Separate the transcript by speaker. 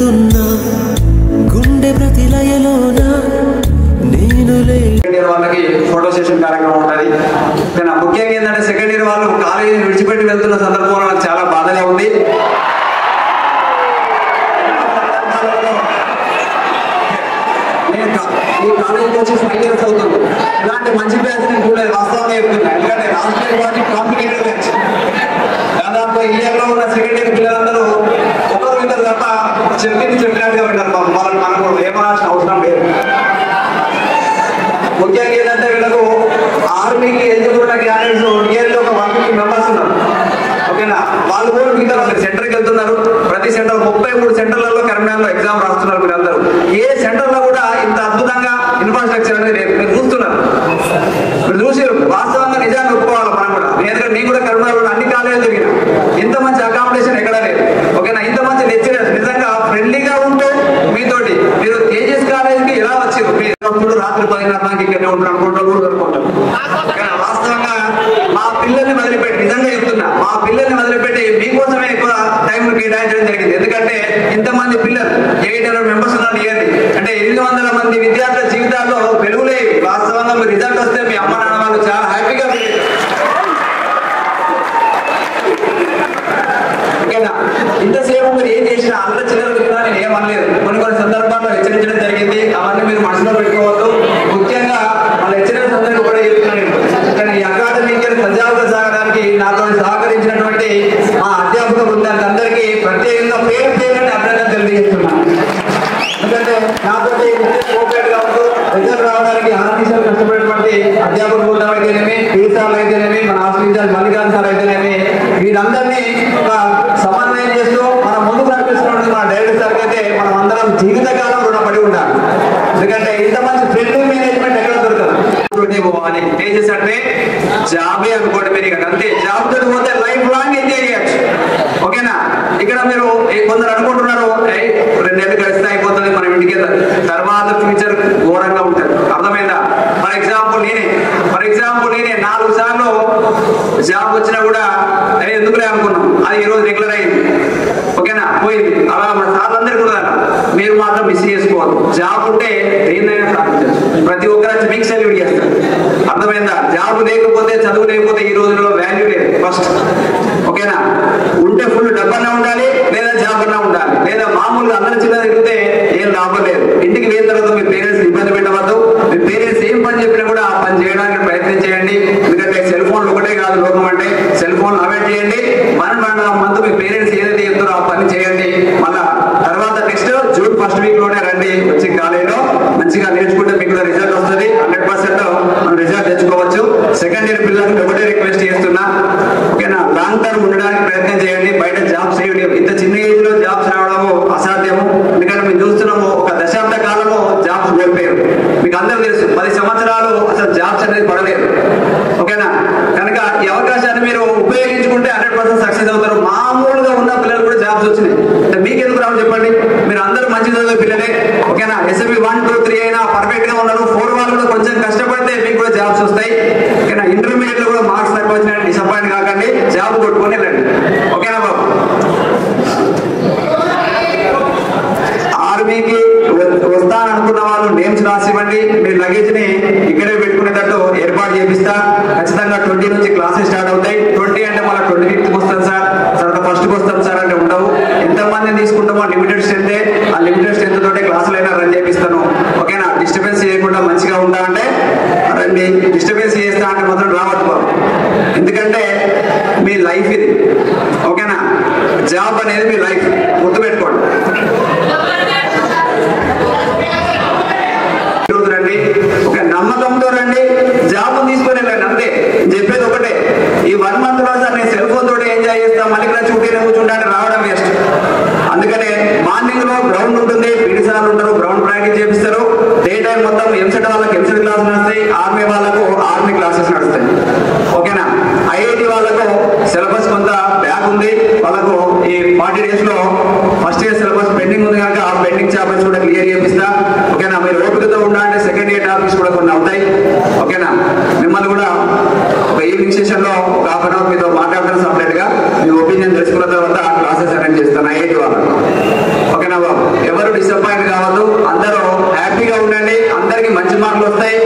Speaker 1: వెళుతున్నా గుండె ప్రతిలయలోన నేను
Speaker 2: వాళ్ళకి ఫోటో సెషన్ కార్యక్రమం ఉంటుంది. కానీ ముఖ్యంగా ఏంటంటే సెకండ్ ఇయర్ వాళ్ళు కాలేజీ విడిచిపెట్టి వెళ్తున్న సందర్భంలో నాకు చాలా బాధగా ఉంది. ఈ కాలేజీకి వచ్చి 5 years అవుతుంది. ఇలాంటి మంచి బ్యాచ్ నేను చూడలేదు, వాస్తవంగా చెప్తున్నా. ఎందుకంటే లాస్ట్ ఇయర్ వాటి కాంపిటేటివ్ బ్యాచ్. దాదాపు ఈ ఇయర్లో ఉన్న సెకండ్ ఇయర్ పిల్లలందరూ ఒకరు ఇద్దరు తప్ప చెప్పినట్టుగా వింటారు. వాళ్ళని మనకు ఏమనాల్సిన అవసరం లేదు. ముఖ్యంగా ఏంటంటే వీళ్ళకు ఆర్మీకి ఎలిజిబుల్ ఉన్న క్యాండిడేట్స్ ఇయర్లో ఒక 150 members ఉన్నారు. ఓకేనా, వాళ్ళు కూడా మిగతా సెంటర్కి వెళ్తున్నారు. ప్రతి సెంటర్ 33 సెంటర్లలో కరీంనగర్లో ఎగ్జామ్ రాస్తున్నారు. మీరందరూ ఏ సెంటర్లో కూడా ఇంత అద్భుతంగా ఇన్ఫ్రాస్ట్రక్చర్ అనేది మీరు చూస్తున్నారు. మీరు చూసి వాస్తవంగా నిజాన్ని ఒప్పుకోవాలి మనం కూడా. ఎందుకంటే నేను కూడా కరీంనగర్లో అన్ని కాలేజీలు తిరిగిన, ఇంత మంచి అకామిడేషన్ ఎక్కడా లేదు. ఓకేనా, ఇంత మంచి లెక్చరర్స్ నిజంగా ఫ్రెండ్లీగా ఉంటూ మీతోటి మీరు తేజస్ కాలేజీకి ఎలా వచ్చారు. రాత్రి 10:30 ఇక్కడనే ఉంటారు అనుకుంటారు. కానీ వాస్తవంగా మా పిల్లల్ని వదిలిపెట్టి, నిజంగా చెప్తున్నా, మా పిల్లల్ని వదిలిపెట్టి మీకోసమే ఎక్కువ టైం కేటాయించడం జరిగింది. ఎందుకంటే ఇంతమంది పిల్లలు 800 members ఉన్నారు ఇయర్లీ. అంటే 800 మంది విద్యార్థుల జీవితాల్లో వెలుగులే. వాస్తవంగా మీరు రిజల్ట్ వస్తే మీ అమ్మ నాన్న వాళ్ళు చాలా హ్యాపీగా ఫీల్ అవుతారు. ఓకేనా, ఇంతసేపు మీరు ఏం చేసినా అందరూ చిల్లర తిన్నా నేను ఏమనలేదు. కొన్ని సందర్భాల్లో హెచ్చరించడం జరిగింది. అవన్నీ మీరు మనసులో పెట్టుకోవద్దు. ముఖ్యంగా మన లెక్చరర్స్ అందరికీ కూడా చెప్తున్నాను. కానీ ఈ అకాడమిక్ ఇయర్ సజావుగా సాగడానికి నాతో సహకరించినటువంటి మా అధ్యాపక బృందానికి అందరికీ ప్రత్యేకంగా పేరు పేరుని అభినందన తెలియజేస్తున్నాను. ఎందుకంటే నాతో కోఆపరేట్ గా ఉంటూ రిజల్ట్ రావడానికి ఆర్టీసీలు కష్టపడినటువంటి అధ్యాపక బృందం అయితేనేమి, పీసార్లు అయితేనేమి, మన హాస్టల్ ఇన్ఛార్జ్ మల్లికార్జున సార్ అయితేనేమి, వీరందరినీ ఒక సమన్వయం చేస్తూ మనం ముందుకు నడిపిస్తున్నటువంటి మన డైరెక్టర్ సార్కి అయితే మనం అందరం జీవితకాలం రుణపడి ఉండాలి. ఎందుకంటే ఇంత మంచి ఫ్రెండ్లీ మేనేజ్మెంట్ ఎక్కడ దొరకదు. పోవాలి తేజస్ అంటే జాబే అనుకోండి. మీరు ఇక్కడ అంతే, జాబ్ తోటి పోతే లైఫ్ లాంగ్ ఎంజాయ్ చేయొచ్చు. ఓకేనా, ఇక్కడ మీరు కొందరు అనుకుంటున్నారు 2 నెలలు గడిస్తే అయిపోతుంది మనం ఇంటికి, తర్వాత ఫ్యూచర్ ఘోరంగా ఉంటుంది. అర్థమైందా? ఫర్ ఎగ్జాంపుల్ నేనే 4 సార్లు జాబ్ వచ్చినా కూడా ఎందుకులే అనుకున్నాం. అది ఈరోజు రెగ్యులర్ అయింది. ఓకేనా, పోయింది. అలా మన సార్లందరూ కూడా మీరు మాత్రం మిస్ చేసుకోవాలి. జాబ్ ఉంటే దేన్నైనా సాధించచ్చు. ప్రతి ఒక్కరు మీకు సెల్యూట్ చేస్తారు. అర్థమైందా? జాబ్ లేకపోతే, చదువు లేకపోతే ఈ రోజుల్లో వాల్యూ లేదు ఫస్ట్. ఓకేనా, ఉంటే ఫుల్ డబ్బన్నా ఉండాలి, లేదా జాబ్ అన్నా ఉండాలి, లేదా మామూలుగా అందరి చిన్న తిరిగితే ఏం లాభం లేదు. ఇంటికి వెళ్ళిన తర్వాత మీ పేరెంట్స్ ఇబ్బంది పెట్టవద్దు. మీ పేరెంట్స్ ఏం పని చెప్పినా కూడా ఆ పని చేయడానికి ప్రయత్నం చేయండి. ఎందుకంటే సెల్ ఫోన్లు ఒకటే కాదు లోకం అంటే. సెల్ ఫోన్ అవాయిడ్ చేయండి. 1.5 month మీ పేరెంట్స్ ఏదైతే చెప్తారో ఆ పని చేయండి. మళ్ళా తర్వాత నెక్స్ట్ జూన్ 1st week లోనే రండి. వచ్చి కాలేజీలో మంచిగా నేర్చుకుంటే మీకు కూడా రిజల్ట్ వస్తుంది. 100% మనం రిజల్ట్ తెచ్చుకోవచ్చు. సెకండ్ ఇయర్ పిల్లలకి ఒకటే రిక్వెస్ట్ చేస్తున్నా, ఓకేనా, లాంగ్ టర్మ్ ఉండడానికి ప్రయత్నం చేయండి. బయట జాబ్స్ ఏమి ఇంత చిన్న ఏజ్ లో జాబ్స్ రావడము అసాధ్యము. ఎందుకంటే మేము చూస్తున్నాము, ఒక దశాబ్ద కాలము జాబ్స్ కోల్పోయారు. మీకు అందరూ తెలుసు, 10 సంవత్సరాలు అసలు జాబ్స్ అనేది పడలేదు. ఓకేనా, కనుక ఈ అవకాశాన్ని మీరు ఉపయోగించుకుంటే 100% సక్సెస్ అవుతారు. మామూలుగా ఉన్న పిల్లలు కూడా జాబ్స్ వచ్చినాయి. అంటే మీకు ఎందుకు రావు చెప్పండి? మీరు అందరూ మంచి చదివే పిల్లలే. ఓకేనా, SME 1, 2, 3 అయినా పర్ఫెక్ట్ గా ఉన్నారు. 4 వాళ్ళు కూడా కొంచెం కష్టపడితే మీకు కూడా జాబ్స్ వస్తాయి. ఓకేనా, ఇంటర్మీడియట్ లో కూడా మార్క్స్ తక్కువ వచ్చినట్టు డిసప్పాయింట్ కాకండి. జాబ్ కొట్టుకొని వెళ్ళండి. ఓకేనా బాబు? ఆర్మీకి వస్తాననుకున్న వాళ్ళు నేమ్స్ రాసివ్వండి. మీ లగేజ్ ని ఇక్కడే పెట్టుకునేటట్టు ఏర్పాటు చేపిస్తా. ఖచ్చితంగా 20 నుంచి క్లాసెస్ స్టార్ట్ అవుతాయి. 20 అంటే మళ్ళీ 25th వస్తాం సార్, తర్వాత 1st వస్తాం సార్ అంటే ఉండవు. ఎంతమందిని తీసుకుంటామో లిమిటెడ్ స్ట్రెంత్, ఆ లిమిటెడ్ స్ట్రెంత్ తోటి క్లాసులైనా రన్ చేపిస్తాను. ఓకేనా, డిస్టర్బెన్స్ చేయకుండా మంచిగా ఉంటా అంటే రండి. డిస్టర్బెన్స్ చేస్తా అంటే మాత్రం రావద్దు. ఎందుకంటే మీ లైఫ్ ఇది. ఓకేనా, జాబ్ అనేది మీ లైఫ్, గుర్తుపెట్టుకోండి. రండి, ఒక నమ్మకంతో రండి, జాబ్ తీసుకొని వెళ్ళండి. అంతే, చెప్పేది ఒకటే. ఈ 1 month లో సార్ నేను సెల్ ఫోన్ తోటి ఎంజాయ్ చేస్తాం, మళ్ళీ ఇక్కడ చుట్టూ కూర్చుంటే రావడం వేస్ట్. అందుకనే మార్నింగ్ లో గ్రౌండ్ ఉంటుంది, పీటీ సార్లు ఉంటారు, గ్రౌండ్ ప్రాక్టీస్ చేపిస్తారు. డే టైం మొత్తం ఎంసెట్ వాళ్ళకి ఎంసెట్ క్లాసులు నడుస్తాయి, ఆర్మీ వాళ్ళకు ఆర్మీ క్లాసెస్ నడుస్తాయి. ఓకేనా, IIT వాళ్ళకు సిలబస్ కొంత బ్యాక్ ఉంది. వాళ్ళకు ఈ 40 days లో ఫస్ట్ ఇయర్ సిలబస్ పెండింగ్ ఉంది కనుక ఆ పెండింగ్ చాప్టర్స్ కూడా క్లియర్ చేపిస్తా. ఓకేనా, మీరు ఓపికతో ఉండాలంటే సెకండ్ ఇయర్ టాపిక్స్ కూడా కొన్ని అవుతాయి. ఓకేనా, మిమ్మల్ని కూడా ఒక ఈవినింగ్ సెషన్ లో ఒక 1/2 hour మీతో మాట్లాడతాను. సపరేట్ గా మీ ఒపీనియన్ తెలుసుకున్న తర్వాత క్లాసెస్ అటెండ్ చేస్తాను IIT వాళ్ళకు. ఓకే. నవాబు. ఎవరు డిసప్పాయింట్ కావద్దు, అందరూ హ్యాపీగా ఉండండి, అందరికి మంచి మార్కులు వస్తాయి.